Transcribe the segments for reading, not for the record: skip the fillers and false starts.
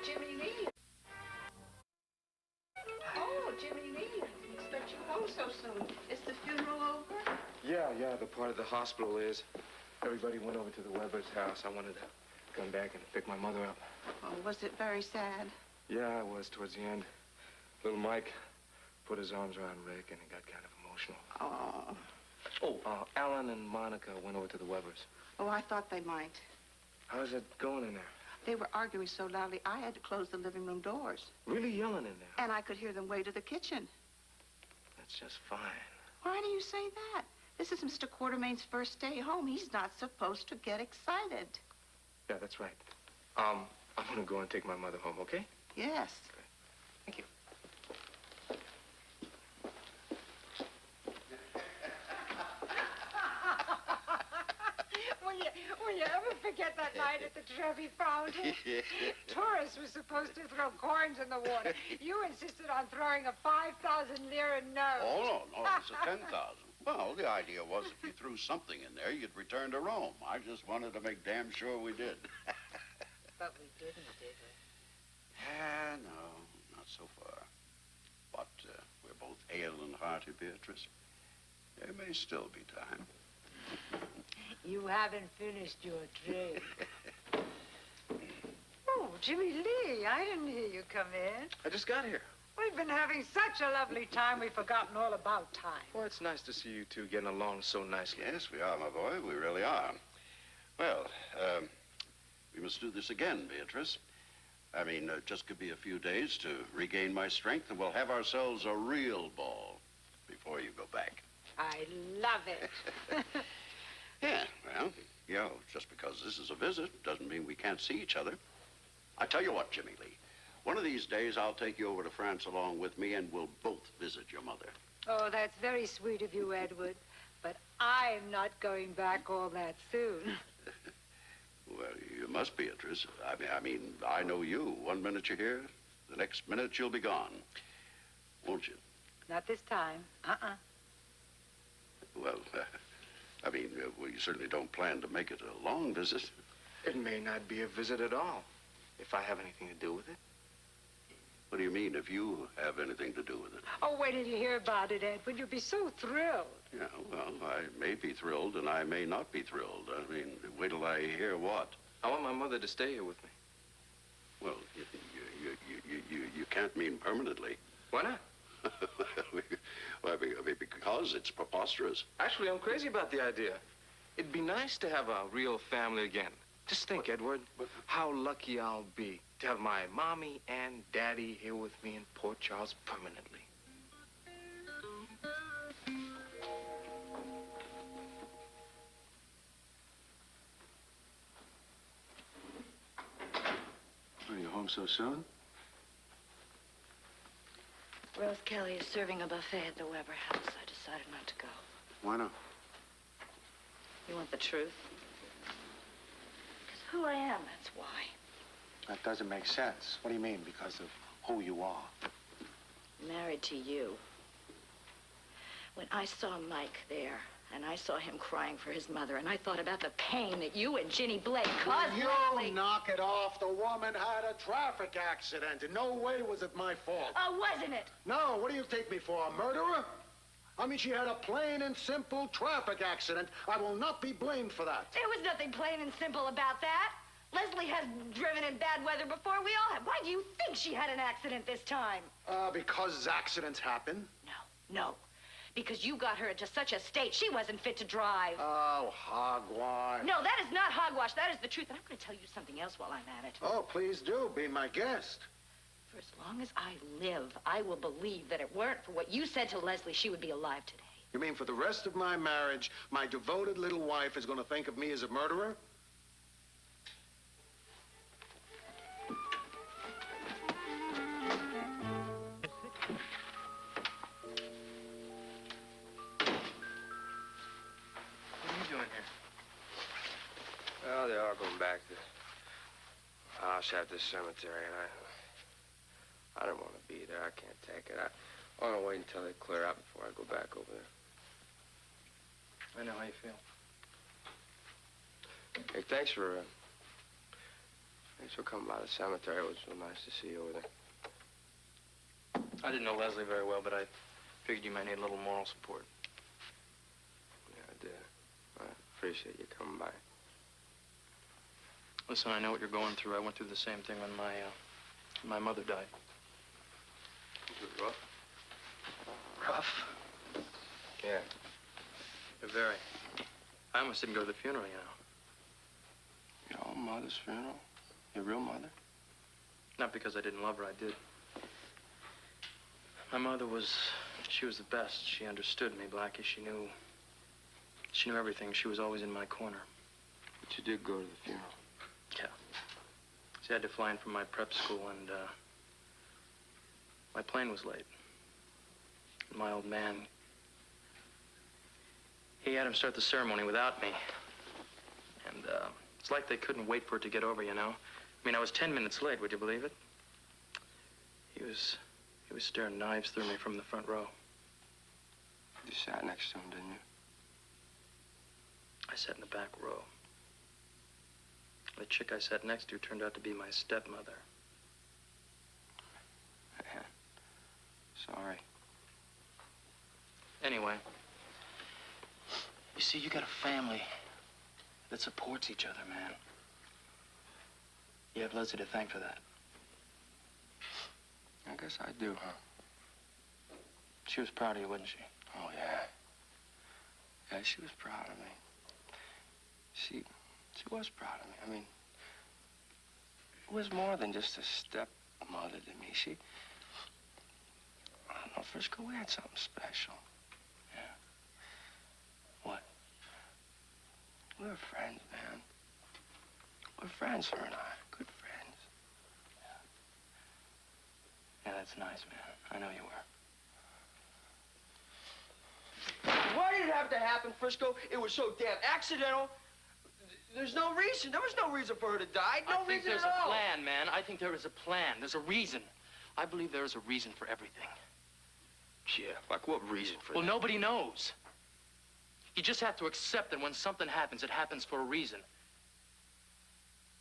Jimmy Lee. Oh, Jimmy Lee. Expect you home so soon. Is the funeral over? Yeah, the part of the hospital is. Everybody went over to the Weber's house. I wanted to come back and pick my mother up. Oh, was it very sad? Yeah, it was towards the end. Little Mike put his arms around Rick, and it got kind of emotional. Oh. Alan and Monica went over to the Weber's. Oh, I thought they might. How's it going in there? They were arguing so loudly, I had to close the living room doors. Really yelling in there? And I could hear them way to the kitchen. That's just fine. Why do you say that? This is Mr. Quartermain's first day home. He's not supposed to get excited. Yeah, that's right. I'm gonna go and take my mother home, okay? Yes. Okay. Thank you. Will you ever forget that night at the Trevi Fountain? Tourists were supposed to throw coins in the water. You insisted on throwing a 5,000 lira note. Oh, no, it's a 10,000. Well, the idea was if you threw something in there, you'd return to Rome. I just wanted to make damn sure we did. But we didn't, did we? No, not so far. But we're both hale and hearty, Beatrice. There may still be time. You haven't finished your drink. Oh, Jimmy Lee, I didn't hear you come in. I just got here. We've been having such a lovely time, we've forgotten all about time. Well, it's nice to see you two getting along so nicely. Yes, we are, my boy. We really are. Well, we must do this again, Beatrice. I mean, just give me a few days to regain my strength, and we'll have ourselves a real ball before you go back. I love it. Yeah, well, just because this is a visit doesn't mean we can't see each other. I tell you what, Jimmy Lee, one of these days I'll take you over to France along with me, and we'll both visit your mother. Oh, that's very sweet of you, Edward. But I'm not going back all that soon. Well, you must, Beatrice. I mean, I know you. One minute you're here, the next minute you'll be gone. Won't you? Not this time. Well, we certainly don't plan to make it a long visit. It may not be a visit at all, if I have anything to do with it. What do you mean, if you have anything to do with it? Oh, wait till you hear about it, Edward. You'll be so thrilled. Yeah, well, I may be thrilled and I may not be thrilled. I mean, wait till I hear what. I want my mother to stay here with me. Well, you can't mean permanently. Why not? Well, because it's preposterous. Actually, I'm crazy about the idea. It'd be nice to have a real family again. Just think, Edward, how lucky I'll be to have my mommy and daddy here with me in Port Charles permanently. Are you home so soon? Rose Kelly is serving a buffet at the Weber house. I decided not to go. Why not? You want the truth? Because who I am, that's why. That doesn't make sense. What do you mean, because of who you are? Married to you. When I saw Mike there, and I saw him crying for his mother, and I thought about the pain that you and Ginny Blake caused. You knock it off. The woman had a traffic accident. In no way was it my fault. Oh, wasn't it? No, what do you take me for, a murderer? I mean, she had a plain and simple traffic accident. I will not be blamed for that. There was nothing plain and simple about that. Leslie has driven in bad weather before. We all have. Why do you think she had an accident this time? Because accidents happen. No. Because you got her into such a state, she wasn't fit to drive. Oh, hogwash. No, that is not hogwash. That is the truth. And I'm going to tell you something else while I'm at it. Oh, please do. Be my guest. For as long as I live, I will believe that it weren't for what you said to Leslie, she would be alive today. You mean for the rest of my marriage, my devoted little wife is going to think of me as a murderer? Well, they are going back to the house at the cemetery, and I don't want to be there. I can't take it. I want to wait until they clear up before I go back over there. I know how you feel. Hey, thanks for Thanks for coming by the cemetery. It was so nice to see you over there. I didn't know Leslie very well, but I figured you might need a little moral support. Yeah, I did. I appreciate you coming by. Listen, I know what you're going through. I went through the same thing when my mother died. Was it rough? Rough? Yeah. Very. I almost didn't go to the funeral, you know. Your own mother's funeral? Your real mother? Not because I didn't love her, I did. My mother she was the best. She understood me, Blackie. She knew everything. She was always in my corner. But you did go to the funeral. Yeah. See, I had to fly in from my prep school, and my plane was late. My old man, he had him start the ceremony without me. And it's like they couldn't wait for it to get over, you know? I mean, I was 10 minutes late, would you believe it? He was staring knives through me from the front row. You sat next to him, didn't you? I sat in the back row. The chick I sat next to turned out to be my stepmother. Man, sorry. Anyway, you see, you got a family that supports each other, man. You have Leslie to thank for that. I guess I do, huh? She was proud of you, wasn't she? Oh, yeah. Yeah, she was proud of me. She was proud of me. I mean, it was more than just a stepmother to me. I don't know, Frisco, we had something special. Yeah. What? We were friends, man. We're friends, her and I. Good friends. Yeah, that's nice, man. I know you were. Why did it have to happen, Frisco? It was so damn accidental. There's no reason. There was no reason for her to die. No I think reason there's at a all. plan, man. I think there is a plan. There's a reason. I believe there is a reason for everything. Yeah, like what reason for Well, that? nobody knows. You just have to accept that when something happens, it happens for a reason.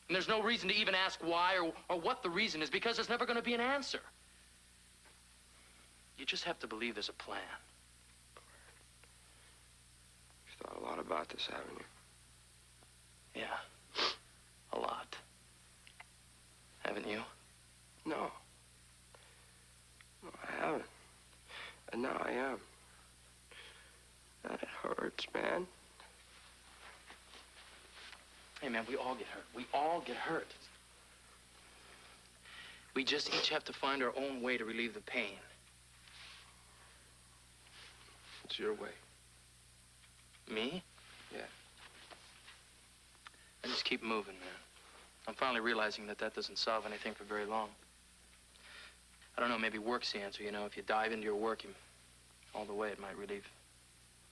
And there's no reason to even ask why or what the reason is, because there's never going to be an answer. You just have to believe there's a plan. You've thought a lot about this, haven't you? Yeah, a lot. Haven't you? No. No, I haven't. And now I am. And it hurts, man. Hey, man, we all get hurt. We all get hurt. We just each have to find our own way to relieve the pain. It's your way. Me? Yeah. I just keep moving, man. I'm finally realizing that doesn't solve anything for very long. I don't know, maybe work's the answer, you know. If you dive into your work, all the way, it might relieve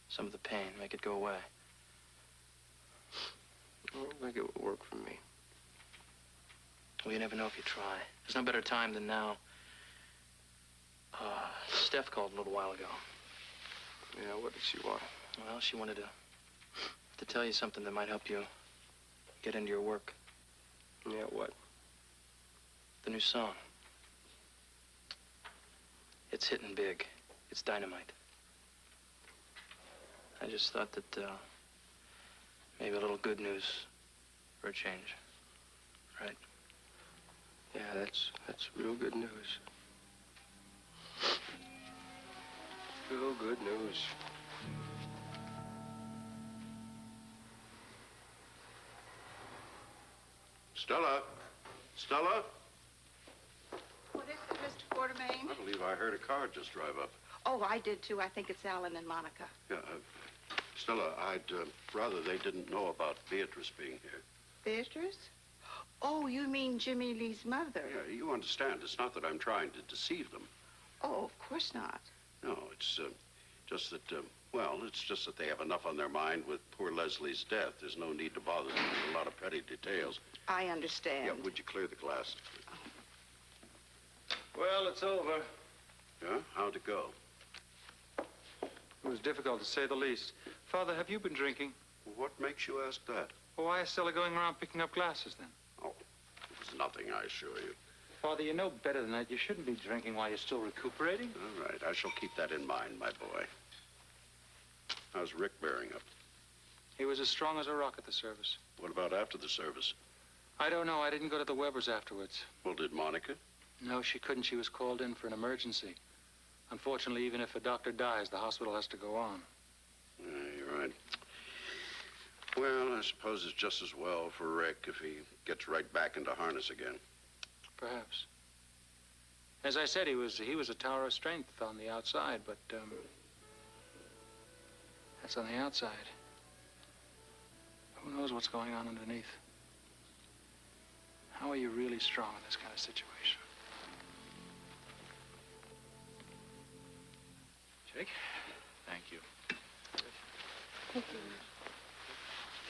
some of the pain, make it go away. I don't think it would work for me. Well, you never know if you try. There's no better time than now. Steph called a little while ago. Yeah, what did she want? Well, she wanted to tell you something that might help you get into your work. Yeah, what? The new song. It's hitting big. It's dynamite. I just thought that maybe a little good news for a change. Right? Yeah, that's real good news. Real good news. Stella? Stella? What is it, Mr. Quartermain? I believe I heard a car just drive up. Oh, I did, too. I think it's Alan and Monica. Yeah, Stella, I'd rather they didn't know about Beatrice being here. Beatrice? Oh, you mean Jimmy Lee's mother? Yeah, you understand. It's not that I'm trying to deceive them. Oh, of course not. No, it's just that, it's just that they have enough on their mind with poor Leslie's death. There's no need to bother them with a lot of petty details. I understand. Yeah, would you clear the glass? Well, it's over. Yeah? How'd it go? It was difficult, to say the least. Father, have you been drinking? What makes you ask that? Oh, why is Stella going around picking up glasses, then? Oh, it was nothing, I assure you. Father, you know better than that. You shouldn't be drinking while you're still recuperating. All right, I shall keep that in mind, my boy. How's Rick bearing up? He was as strong as a rock at the service. What about after the service? I don't know. I didn't go to the Webbers afterwards. Well, did Monica? No, she couldn't. She was called in for an emergency. Unfortunately, even if a doctor dies, the hospital has to go on. Yeah, you're right. Well, I suppose it's just as well for Rick if he gets right back into harness again. Perhaps. As I said, he was a tower of strength on the outside, but that's on the outside. Who knows what's going on underneath? How are you really strong in this kind of situation? Jake? Thank you.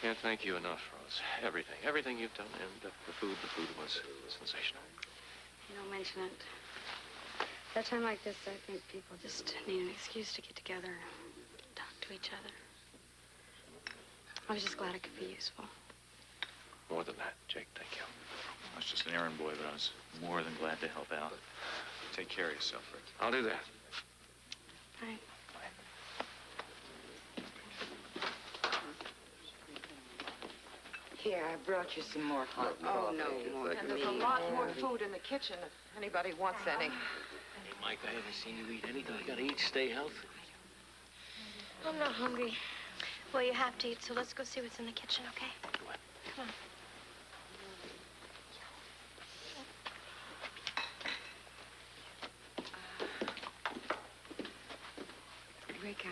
Can't thank you enough, Rose. Everything you've done, and the food was sensational. You don't mention it. At a time like this, I think people just need an excuse to get together and talk to each other. I was just glad I could be useful. More than that, Jake, thank you. I was just an errand boy, but I was more than glad to help out. Take care of yourself, Rick. I'll do that. Bye. Here, I brought you some more hot coffee. no more. And there's a lot more food in the kitchen if anybody wants any. Hey, Mike, I haven't seen you eat anything. You gotta eat, stay healthy. I'm not hungry. Well, you have to eat, so let's go see what's in the kitchen, okay? Come on. Rick,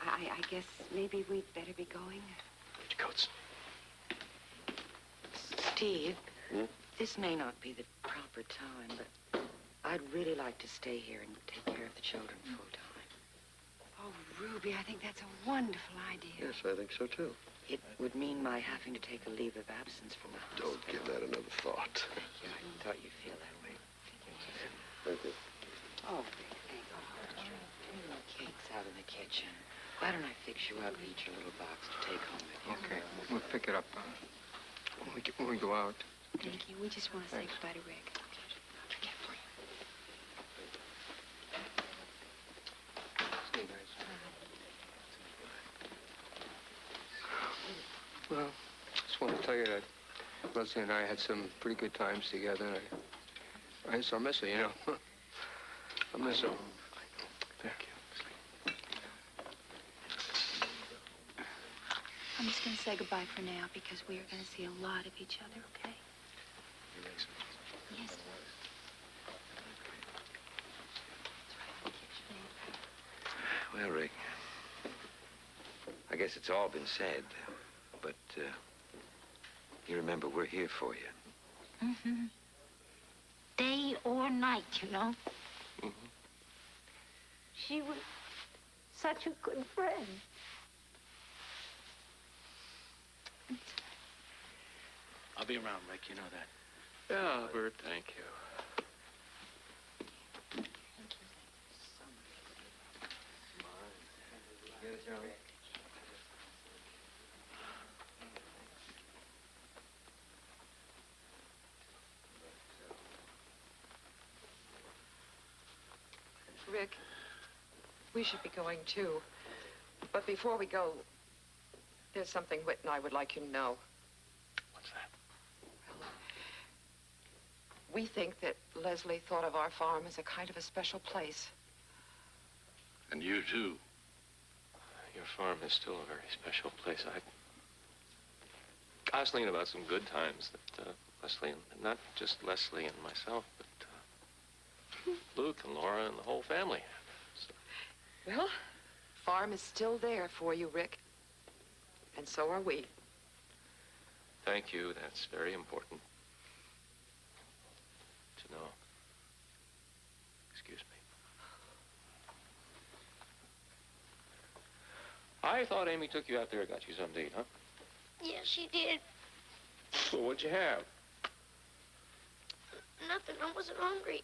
I guess maybe we'd better be going. Get your coats. Steve, this may not be the proper time, but I'd really like to stay here and take care of the children full time. Oh, Ruby, I think that's a wonderful idea. Yes, I think so, too. It would mean my having to take a leave of absence from the hospital. Don't give that another thought. Thank you. I thought you'd feel that way. Thank you. Oh, Rick, thank you. Cake's out in the kitchen. Why don't I fix you up each a little box to take home with you? Okay, we'll pick it up when we go out. Thank you. We just want to say goodbye to Rick. Well, just want to tell you that Leslie and I had some pretty good times together. I just miss her, you know. I miss her. Thank you. I'm just going to say goodbye for now because we are going to see a lot of each other, okay? Yes. Well, Rick, I guess it's all been said, but you remember we're here for you. Mm-hmm. Day or night, you know. Mm-hmm. She was such a good friend. I'll be around, Rick, you know that. Yeah, Albert, thank you. Rick, we should be going too. But before we go, there's something Whit and I would like you to know. What's that? We think that Leslie thought of our farm as a kind of a special place. And you, too. Your farm is still a very special place. I was thinking about some good times that Leslie, and not just Leslie and myself, but Luke and Laura and the whole family. So. Well, farm is still there for you, Rick. And so are we. Thank you. That's very important to know. Excuse me. I thought Amy took you out there and got you something to eat, huh? Yeah, she did. Well, what'd you have? Nothing. I wasn't hungry.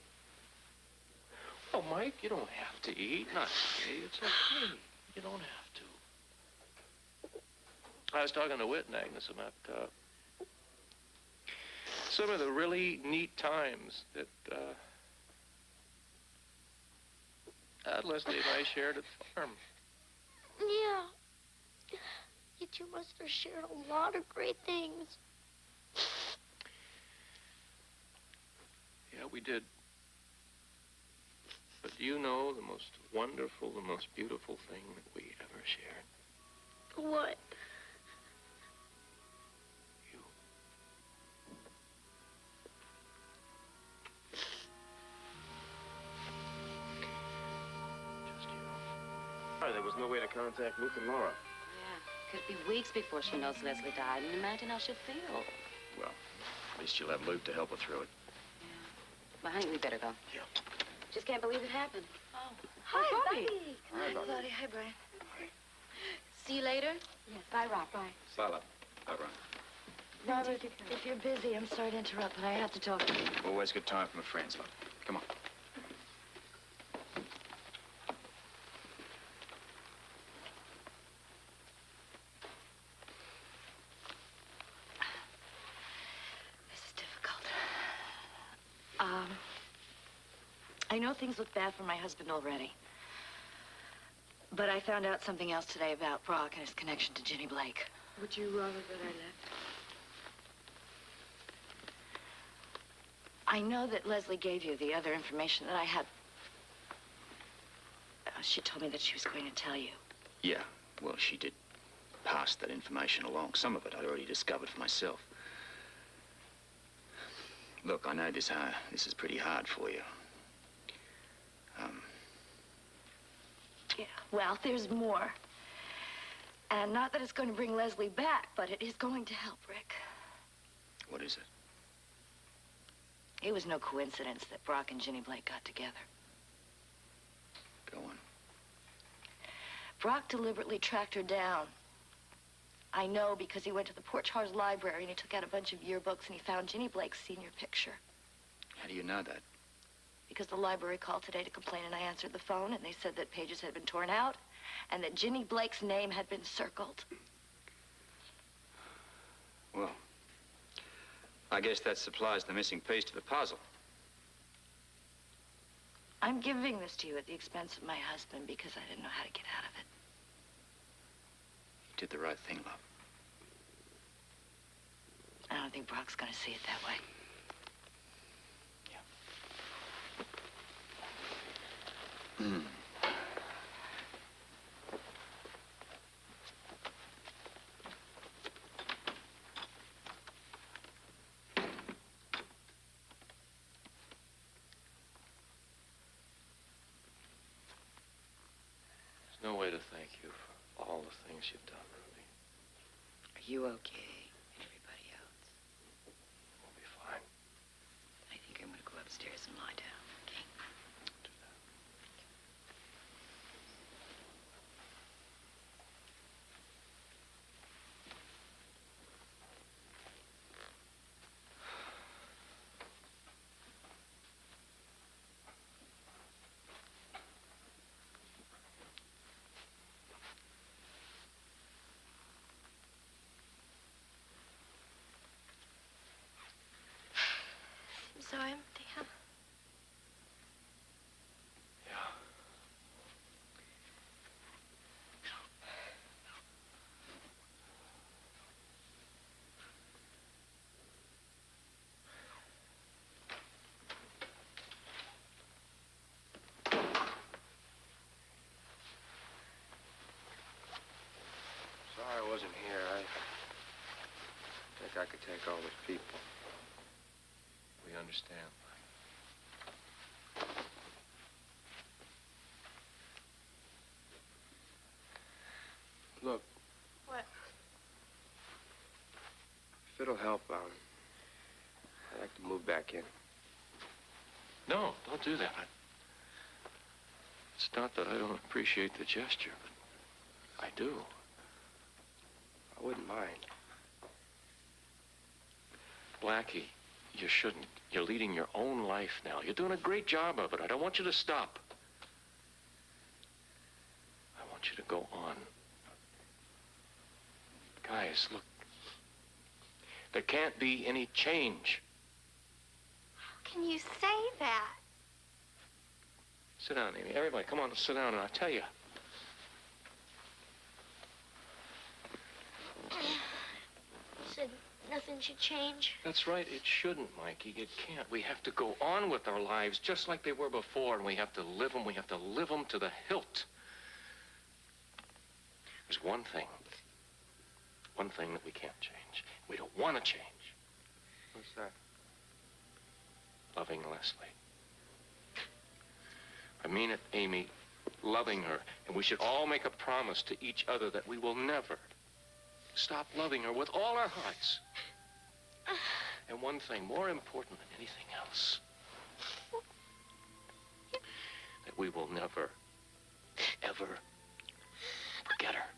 Oh, Mike, you don't have to eat. Not today. It's okay. You don't have to. I was talking to Whit and Agnes about some of the really neat times that Leslie and I shared at the farm. Yeah. You two must have shared a lot of great things. Yeah, we did. But do you know the most wonderful, the most beautiful thing that we ever shared? What? There was no way to contact Luke and Laura. Yeah, could be weeks before she knows Leslie died, and imagine how she'll feel. Well, at least you'll have Luke to help her through it. Well, honey, we better go. Yeah. Just can't believe it happened. Oh. Hi, Bobby. Hi, Bobby. Buddy. Hi, Brian. See you later? Yes. Bye, Rob. Bye. Sala. Bye, Brian. Robert, if you're busy, I'm sorry to interrupt, but I have to talk to you. Always good time for my friends, love. Come on. This is difficult. I know things look bad for my husband already. But I found out something else today about Brock and his connection to Ginny Blake. Would you rather that I left? I know that Leslie gave you the other information that I had. She told me that she was going to tell you. Yeah, well, she did pass that information along. Some of it I'd already discovered for myself. Look, I know this is pretty hard for you. Yeah, well, there's more. And not that it's going to bring Leslie back, but it is going to help Rick. What is it? It was no coincidence that Brock and Ginny Blake got together. Go on. Brock deliberately tracked her down. I know because he went to the Port Charles Library and he took out a bunch of yearbooks and he found Ginny Blake's senior picture. How do you know that? Because the library called today to complain and I answered the phone and they said that pages had been torn out and that Ginny Blake's name had been circled. Well, I guess that supplies the missing piece to the puzzle. I'm giving this to you at the expense of my husband because I didn't know how to get out of it. You did the right thing, love. I don't think Brock's going to see it that way. Hmm. There's no way to thank you for all the things you've done, Ruby. Are you okay? And everybody else? We'll be fine. I think I'm going to go upstairs and lie down, okay? Do that. So empty, huh? Yeah. Sorry I wasn't here. I think I could take all those people. We understand. Look. What? If it'll help, I'd like to move back in. No, don't do that. It's not that I don't appreciate the gesture, but I do. I wouldn't mind. Blackie, you shouldn't. You're leading your own life now. You're doing a great job of it. I don't want you to stop. I want you to go on. Guys, look. There can't be any change that. Sit down, Amy. Everybody, come on, sit down, and I'll tell you. You said nothing should change. That's right, it shouldn't, Mikey. It can't. We have to go on with our lives just like they were before, and we have to live them. We have to live them to the hilt. There's one thing that we can't change. We don't want to change. What's that? Loving Leslie. I mean it, Amy, loving her. And we should all make a promise to each other that we will never stop loving her with all our hearts. And one thing, more important than anything else, that we will never, ever forget her.